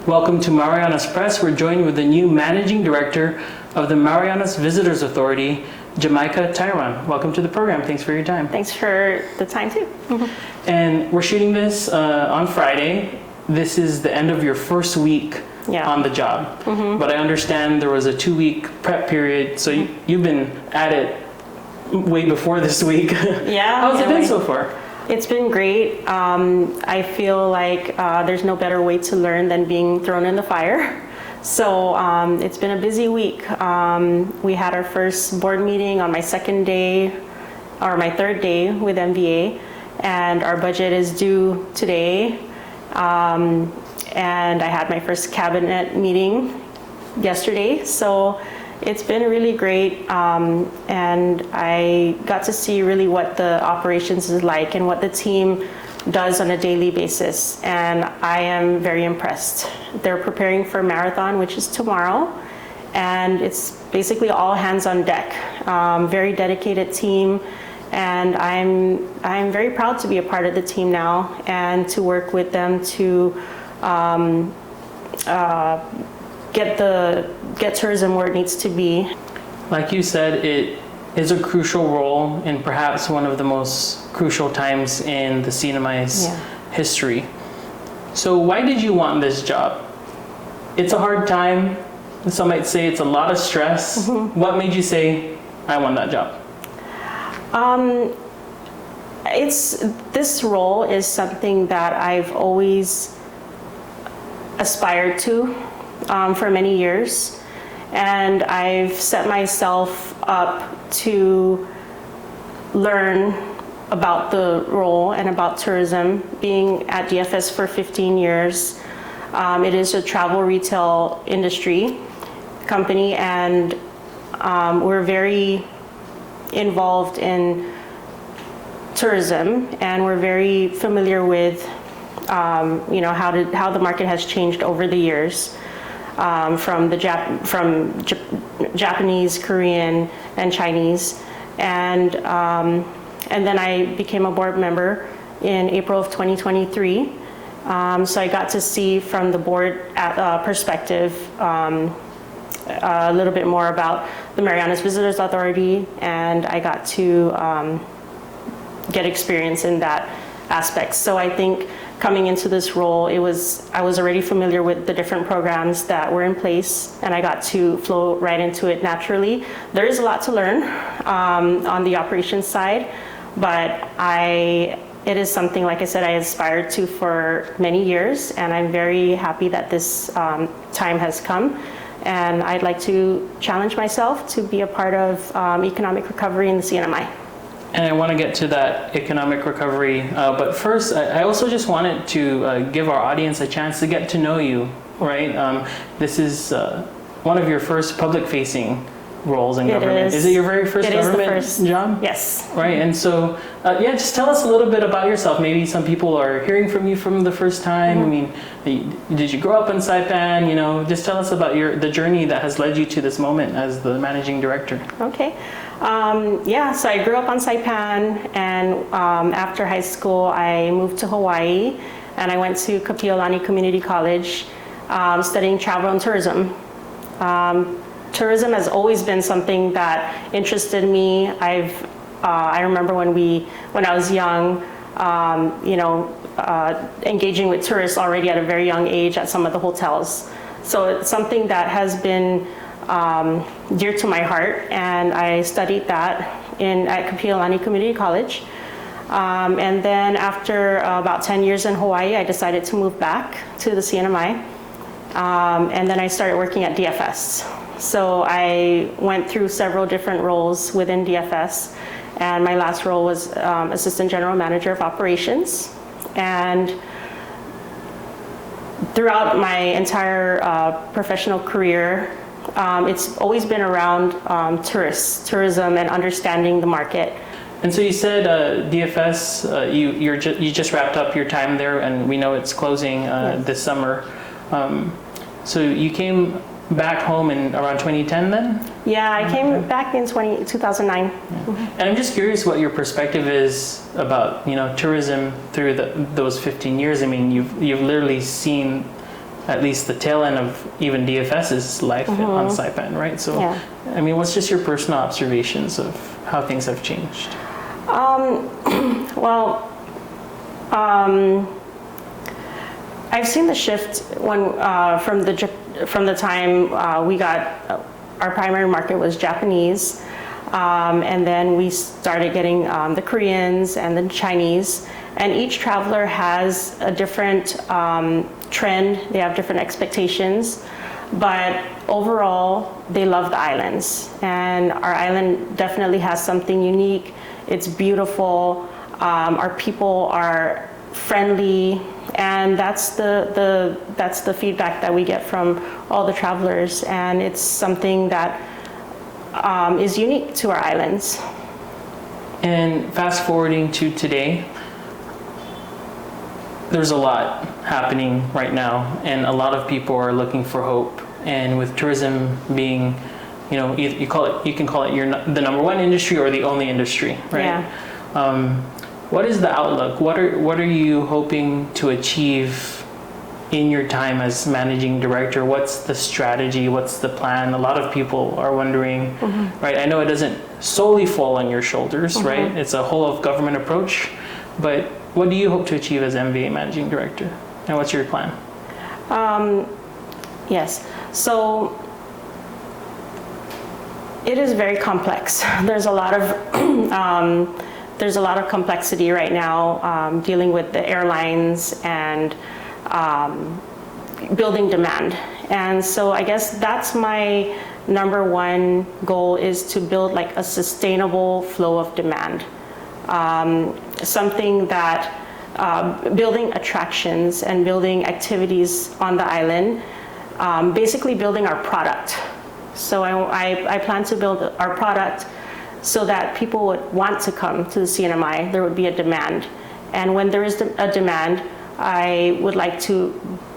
Welcome to Marianas Press. We're joined with the new Managing Director of the Marianas Visitors Authority, Jamika Taijeron. Welcome to the program. Thanks for your time. Thanks for the time too. And we're shooting this on Friday. This is the end of your first week on the job. But I understand there was a 2-week prep period, so you've been at it way before this week. Yeah. How's it been so far? It's been great. I feel like there's no better way to learn than being thrown in the fire. So it's been a busy week. We had our first board meeting on my second day, or my third day with MVA, and our budget is due today. And I had my first cabinet meeting yesterday. So it's been really great, and I got to see really what the operations is like and what the team does on a daily basis, and I am very impressed. They're preparing for marathon, which is tomorrow, and it's basically all hands on deck. Very dedicated team, and I'm very proud to be a part of the team now and to work with them to get tourism where it needs to be. Like you said, it is a crucial role and perhaps one of the most crucial times in the CNMI's history. So why did you want this job? It's a hard time. Some might say it's a lot of stress. What made you say, I want that job? This role is something that I've always aspired to for many years, and I've set myself up to learn about the role and about tourism. Being at DFS for 15 years, it is a travel retail industry company, and we're very involved in tourism, and we're very familiar with how the market has changed over the years. From Japanese, Korean, and Chinese, and then I became a board member in April of 2023. So I got to see from the board perspective a little bit more about the Marianas Visitors Authority, and I got to get experience in that aspect. So I think coming into this role, I was already familiar with the different programs that were in place, and I got to flow right into it naturally. There is a lot to learn on the operations side, but it is something, like I said, I aspired to for many years, and I'm very happy that this time has come. And I'd like to challenge myself to be a part of economic recovery in the CNMI. And I want to get to that economic recovery, but first, I also just wanted to give our audience a chance to get to know you, right? This is one of your first public-facing roles in government. Is it your very first government job? Yes. Right, and so, just tell us a little bit about yourself. Maybe some people are hearing from you from the first time. I mean, did you grow up in Saipan? Just tell us about the journey that has led you to this moment as the managing director. Okay. So I grew up on Saipan, and after high school I moved to Hawaii, and I went to Kapiolani Community College studying travel and tourism. Tourism has always been something that interested me. I remember when I was young, engaging with tourists already at a very young age at some of the hotels. So it's something that has been dear to my heart, and I studied that at Kapiolani Community College. And then after about 10 years in Hawaii, I decided to move back to the CNMI, and then I started working at DFS. So I went through several different roles within DFS, and my last role was Assistant General Manager of Operations. And throughout my entire professional career, it's always been around tourism and understanding the market. And so you said DFS, you just wrapped up your time there, and we know it's closing this summer. So you came back home in around 2010 then? Yeah, I came back in 2009. Yeah. And I'm just curious what your perspective is about tourism through those 15 years. I mean, you've literally seen at least the tail end of even DFS's life on Saipan, right? So, Yeah. I mean, what's just your personal observations of how things have changed? Well, I've seen the shift when from the time we got our primary market was Japanese, and then we started getting the Koreans and the Chinese, and each traveler has a different trend. They have different expectations, but overall they love the islands, and our island definitely has something unique. It's beautiful. Our people are friendly, and that's the feedback that we get from all the travelers, and it's something that is unique to our islands. And fast forwarding to today, there's a lot happening right now, and a lot of people are looking for hope. And with tourism being, you know, you can call it the number one industry or the only industry, right? Yeah. What is the outlook? What are you hoping to achieve in your time as managing director? What's the strategy? What's the plan? A lot of people are wondering, right? I know it doesn't solely fall on your shoulders, right? It's a whole of government approach, but what do you hope to achieve as MVA managing director? And what's your plan? Yes. So it is very complex. There's a lot of complexity right now dealing with the airlines and building demand. And so I guess that's my number one goal, is to build like a sustainable flow of demand. Something that building attractions and building activities on the island, basically building our product. So I plan to build our product so that people would want to come to the CNMI. There would be a demand. And when there is a demand, I would like to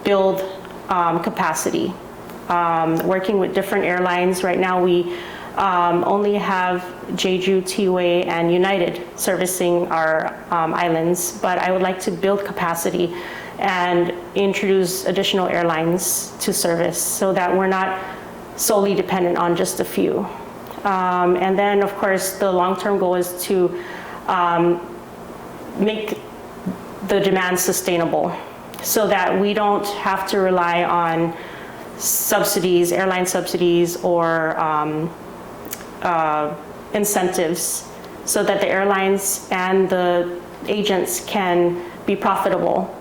build capacity. Working with different airlines. Right now we only have Jeju, Tiway, and United servicing our islands, but I would like to build capacity and introduce additional airlines to service so that we're not solely dependent on just a few. And then, of course, the long-term goal is to make the demand sustainable so that we don't have to rely on subsidies, airline subsidies, or incentives, so that the airlines and the agents can be profitable,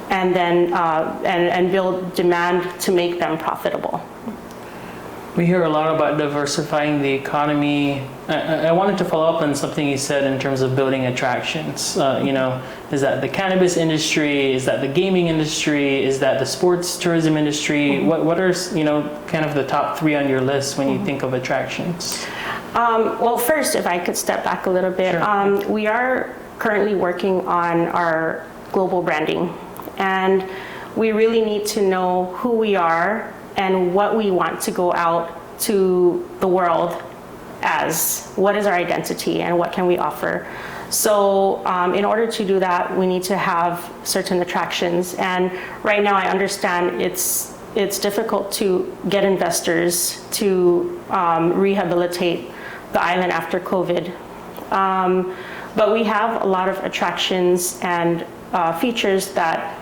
and then and build demand to make them profitable. We hear a lot about diversifying the economy. I wanted to follow up on something you said in terms of building attractions. You know, is that the cannabis industry? Is that the gaming industry? Is that the sports tourism industry? What are, you know, kind of the top three on your list when you think of attractions? Well, first, if I could step back a little bit, Sure. We are currently working on our global branding, and we really need to know who we are and what we want to go out to the world as. What is our identity and what can we offer? So in order to do that, we need to have certain attractions. And right now I understand it's difficult to get investors to rehabilitate the island after COVID. But we have a lot of attractions and features that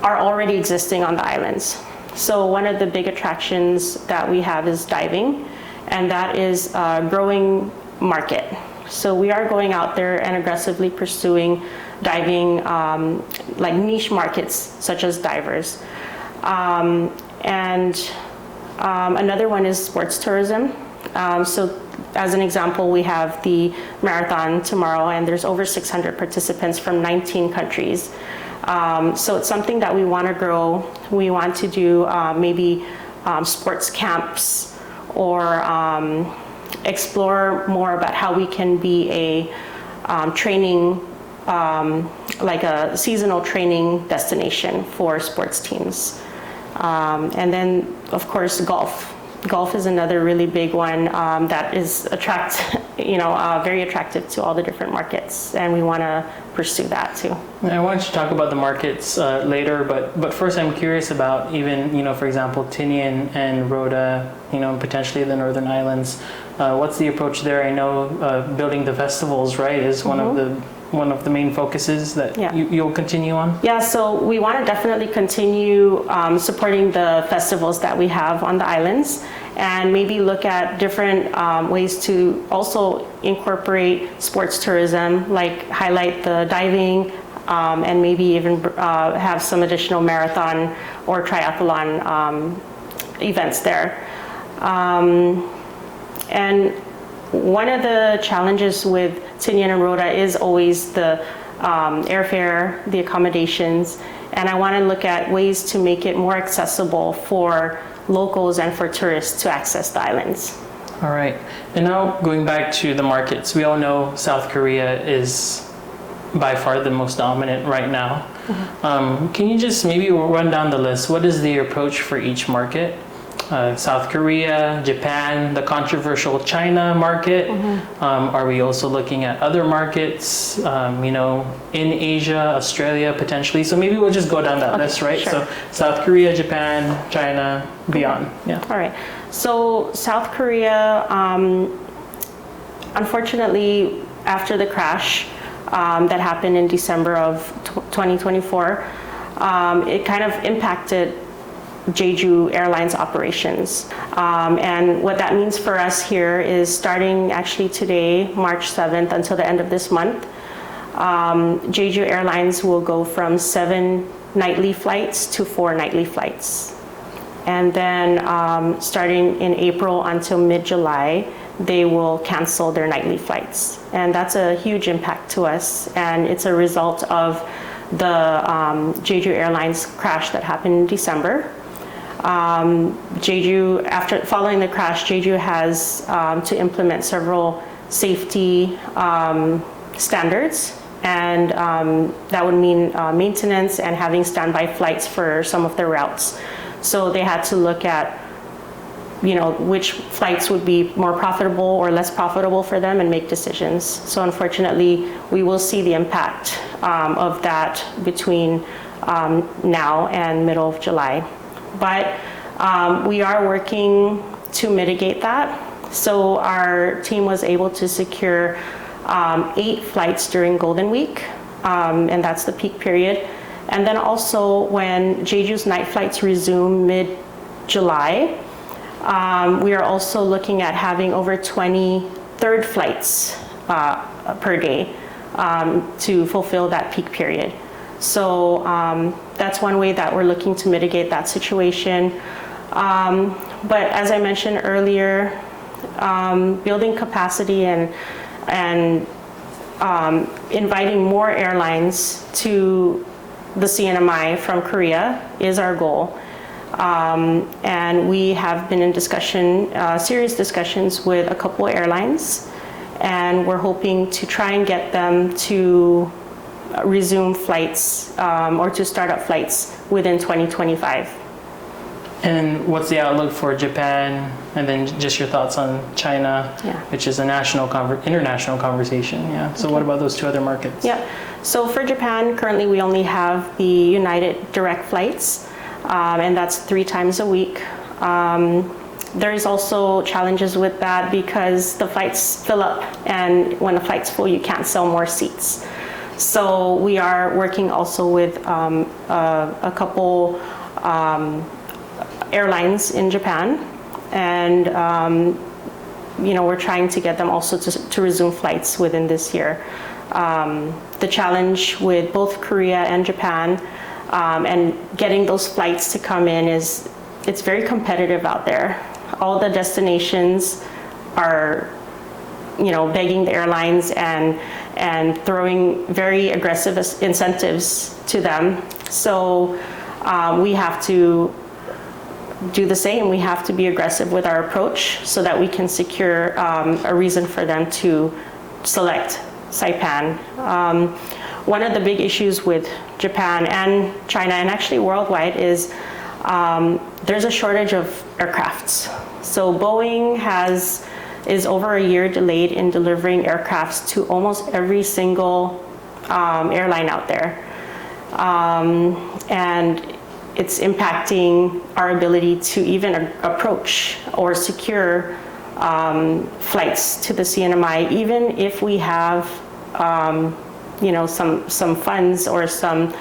are already existing on the islands. So one of the big attractions that we have is diving, and that is a growing market. So we are going out there and aggressively pursuing diving, like niche markets such as divers. And another one is sports tourism. So as an example, we have the marathon tomorrow, and there's over 600 participants from 19 countries. So it's something that we want to grow. We want to do maybe sports camps, or explore more about how we can be a training, like a seasonal training destination for sports teams. And then, of course, golf. Golf is another really big one that is very attractive to all the different markets, and we want to pursue that too. I want you to talk about the markets later, but first I'm curious about even, for example, Tinian and Rhoda, potentially the Northern Islands. What's the approach there? I know building the festivals, right, is one of the main focuses that you'll continue on? Yeah, so we want to definitely continue supporting the festivals that we have on the islands, and maybe look at different ways to also incorporate sports tourism, like highlight the diving, and maybe even have some additional marathon or triathlon events there. And one of the challenges with Tinian and Rhoda is always the airfare, the accommodations, and I want to look at ways to make it more accessible for locals and for tourists to access the islands. All right. And now going back to the markets, we all know South Korea is by far the most dominant right now. Can you just maybe run down the list? What is the approach for each market? South Korea, Japan, the controversial China market. Are we also looking at other markets, in Asia, Australia, potentially? So maybe we'll just go down that list, right? Sure. So South Korea, Japan, China, beyond. Yeah. All right. So South Korea, unfortunately, after the crash that happened in December of 2024, it kind of impacted Jeju Airlines operations. And what that means for us here is starting actually today, March 7th, until the end of this month, Jeju Airlines will go from 7 nightly flights to 4 nightly flights. And then starting in April until mid-July, they will cancel their nightly flights. And that's a huge impact to us. And it's a result of the Jeju Airlines crash that happened in December. Jeju, following the crash, Jeju has to implement several safety standards, and that would mean maintenance and having standby flights for some of their routes. So they had to look at, which flights would be more profitable or less profitable for them and make decisions. So unfortunately, we will see the impact of that between now and middle of July. But we are working to mitigate that. So our team was able to secure 8 flights during Golden Week, and that's the peak period. And then also when Jeju's night flights resume mid-July, we are also looking at having over 20 third flights per day to fulfill that peak period. So that's one way that we're looking to mitigate that situation. But as I mentioned earlier, building capacity and inviting more airlines to the CNMI from Korea is our goal. And we have been in serious discussions with a couple airlines, and we're hoping to try and get them to resume flights or to start up flights within 2025. And what's the outlook for Japan? And then just your thoughts on China, which is an international conversation. Yeah. So what about those 2 other markets? Yeah. So for Japan, currently we only have the United direct flights, and that's 3 times a week. There's also challenges with that because the flights fill up, and when the flight's full, you can't sell more seats. So we are working also with a couple airlines in Japan, and we're trying to get them also to resume flights within this year. The challenge with both Korea and Japan and getting those flights to come in is it's very competitive out there. All the destinations are begging the airlines and throwing very aggressive incentives to them. So we have to do the same. We have to be aggressive with our approach so that we can secure a reason for them to select Saipan. One of the big issues with Japan and China, and actually worldwide, is there's a shortage of aircrafts. So Boeing is over a year delayed in delivering aircrafts to almost every single airline out there. And it's impacting our ability to even approach or secure flights to the CNMI, even if we have some funds or some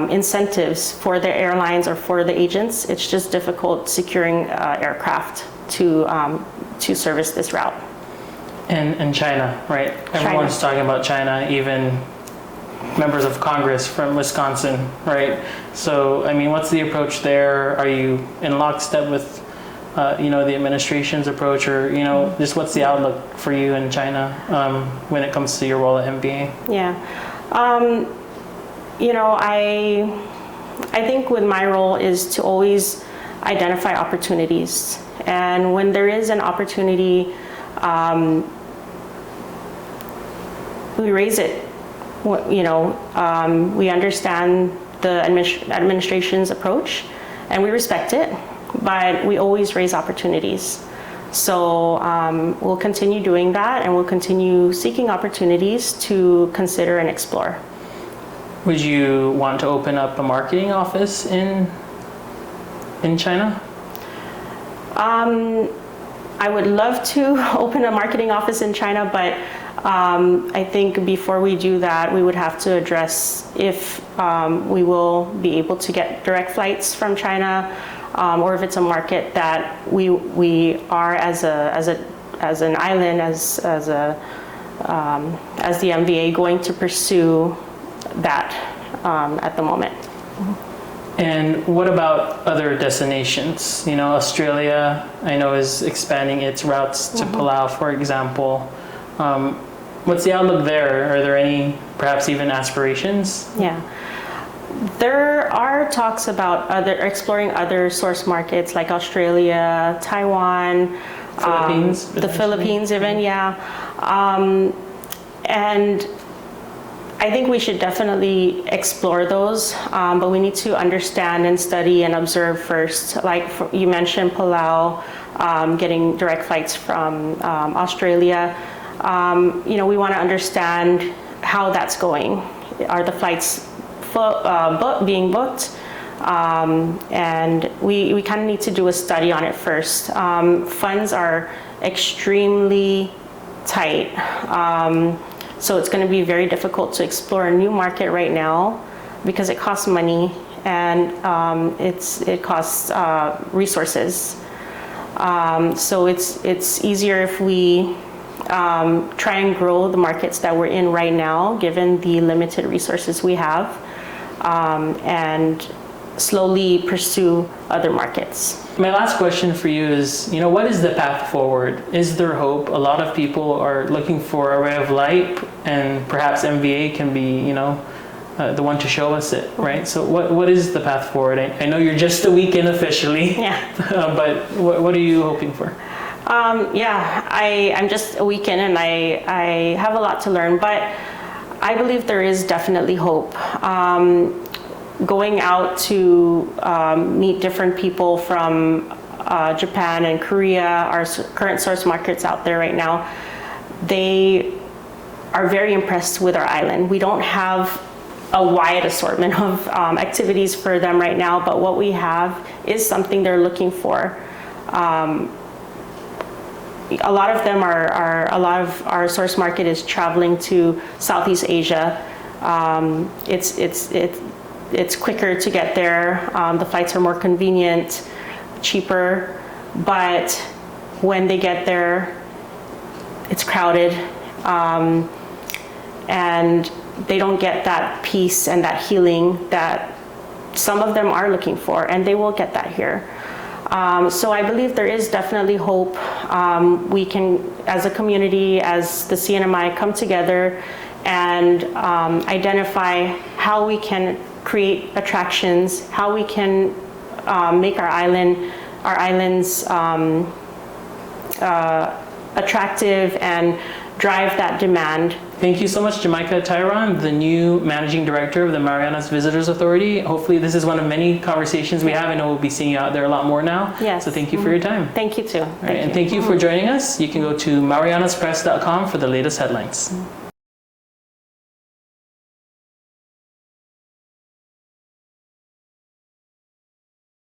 incentives for the airlines or for the agents. It's just difficult securing aircraft to service this route. And China, right? Everyone's talking about China, even members of Congress from Wisconsin, right? So, I mean, what's the approach there? Are you in lockstep with, the administration's approach, or, just what's the outlook for you in China when it comes to your role at MVA? Yeah. I think with my role is to always identify opportunities. And when there is an opportunity, we raise it. We understand the administration's approach and we respect it, but we always raise opportunities. So we'll continue doing that, and we'll continue seeking opportunities to consider and explore. Would you want to open up a marketing office in China? I would love to open a marketing office in China, but I think before we do that, we would have to address if we will be able to get direct flights from China, or if it's a market that we are as an island, as the MVA, going to pursue that at the moment. And what about other destinations? Australia, I know, is expanding its routes to Palau, for example. What's the outlook there? Are there any, perhaps even aspirations? Yeah. There are talks about exploring other source markets like Australia, Taiwan, Philippines, the Philippines even, yeah. And I think we should definitely explore those, but we need to understand and study and observe first. Like you mentioned, Palau, getting direct flights from Australia. We want to understand how that's going. Are the flights being booked? And we kind of need to do a study on it first. Funds are extremely tight. So it's going to be very difficult to explore a new market right now because it costs money and it costs resources. So it's easier if we try and grow the markets that we're in right now, given the limited resources we have, and slowly pursue other markets. My last question for you is, what is the path forward? Is there hope? A lot of people are looking for a ray of light, and perhaps MVA can be, the one to show us it, right? So what is the path forward? I know you're just a week in officially, yeah. But what are you hoping for? I'm just a week in, and I have a lot to learn, but I believe there is definitely hope. Going out to meet different people from Japan and Korea, our current source markets out there right now, they are very impressed with our island. We don't have a wide assortment of activities for them right now, but what we have is something they're looking for. A lot of our source market is traveling to Southeast Asia. It's quicker to get there. The flights are more convenient, cheaper, but when they get there, it's crowded, and they don't get that peace and that healing that some of them are looking for, and they will get that here. So I believe there is definitely hope. We can, as a community, as the CNMI, come together and identify how we can create attractions, how we can make our islands attractive and drive that demand. Thank you so much, Jamika Taijeron, the new Managing Director of the Marianas Visitors Authority. Hopefully this is one of many conversations we have. I know we'll be seeing you out there a lot more now. Yes. So thank you for your time. Thank you too. All right, and thank you for joining us. You can go to marianaspress.com for the latest headlines.